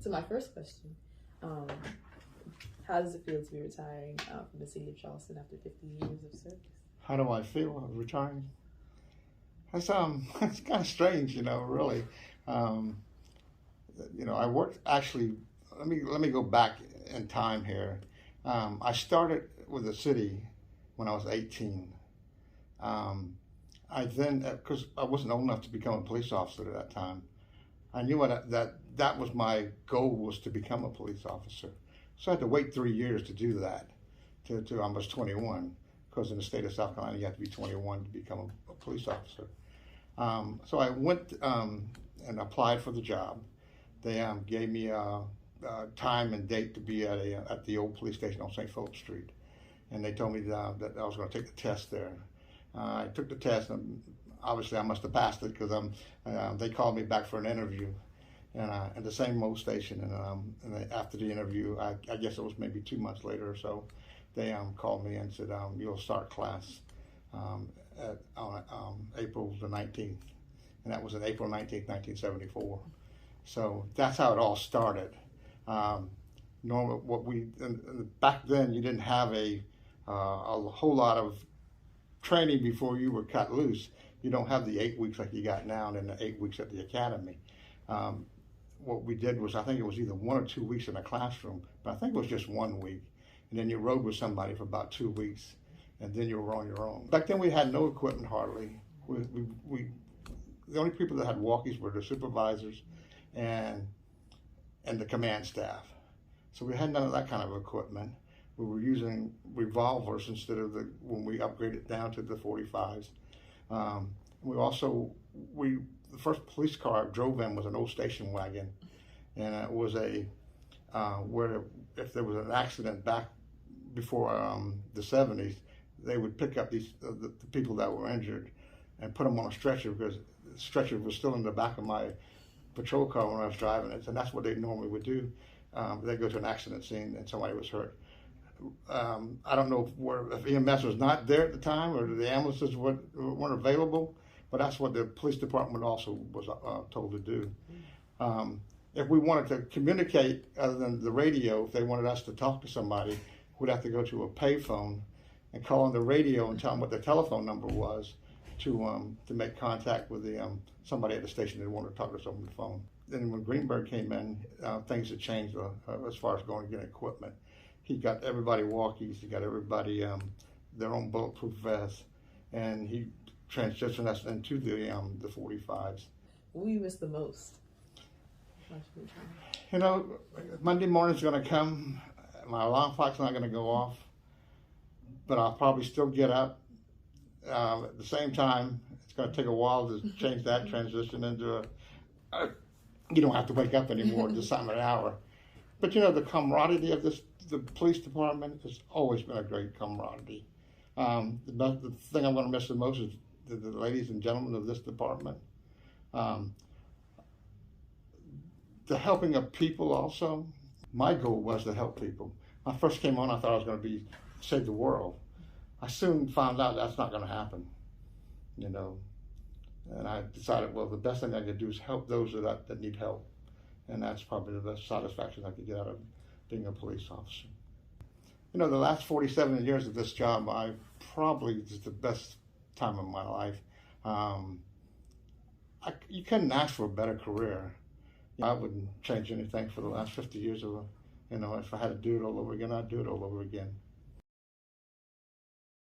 to my first question. How does it feel to be retiring from the city of Charleston after 50 years of service? How do I feel retiring? It's it's kind of strange, really. I worked actually. Let me go back in time here. I started with the city when I was 18. I then, because I wasn't old enough to become a police officer at that time, I knew that was my goal, was to become a police officer. So I had to wait 3 years to do that, to almost 21, because in the state of South Carolina you have to be 21 to become a police officer. So I went and applied for the job. They gave me a time and date to be at the old police station on St. Philip Street, and they told me that I was going to take the test there. I took the test, and obviously I must have passed it, because they called me back for an interview, and at the same old station. And after the interview, I guess it was maybe 2 months later or so, they called me and said, "You'll start class on April the 19th," and that was on April 19th, 1974. So that's how it all started. Normally, back then you didn't have a whole lot of training before you were cut loose. You don't have the 8 weeks like you got now, and then the 8 weeks at the academy. What we did was, I think it was either 1 or 2 weeks in a classroom, but I think it was just 1 week. And then you rode with somebody for about 2 weeks, and then you were on your own. Back then we had no equipment hardly. The only people that had walkies were the supervisors and the command staff. So we had none of that kind of equipment. We were using revolvers instead of when we upgraded down to the 45s. The first police car I drove in was an old station wagon, and it was where if there was an accident back before the 70s, they would pick up the people that were injured and put them on a stretcher, because the stretcher was still in the back of my patrol car when I was driving it, and that's what they normally would do. They'd go to an accident scene and somebody was hurt. I don't know if EMS was not there at the time, or the ambulances weren't available, but that's what the police department also was told to do. If we wanted to communicate other than the radio, if they wanted us to talk to somebody, we'd have to go to a payphone and call on the radio and tell them what the telephone number was to make contact with somebody at the station that wanted to talk to us over the phone. Then when Greenberg came in, things had changed as far as going to get equipment. He got everybody walkies, he got everybody their own bulletproof vests, and he transitioned us into the 45s. What do you miss the most? Monday morning's going to come. My alarm clock's not going to go off, but I'll probably still get up. At the same time, it's going to take a while to change that transition into you don't have to wake up anymore at this time of the hour. But the camaraderie of the police department has always been a great camaraderie. The thing I'm going to miss the most is the ladies and gentlemen of this department. The helping of people also. My goal was to help people. When I first came on, I thought I was going to save the world. I soon found out that's not going to happen, And I decided, well, the best thing I could do is help those that need help. And that's probably the best satisfaction I could get out of being a police officer. The last 47 years of this job, is the best time of my life. You couldn't ask for a better career. I wouldn't change anything for the last 50 years of if I had to do it all over again, I'd do it all over again.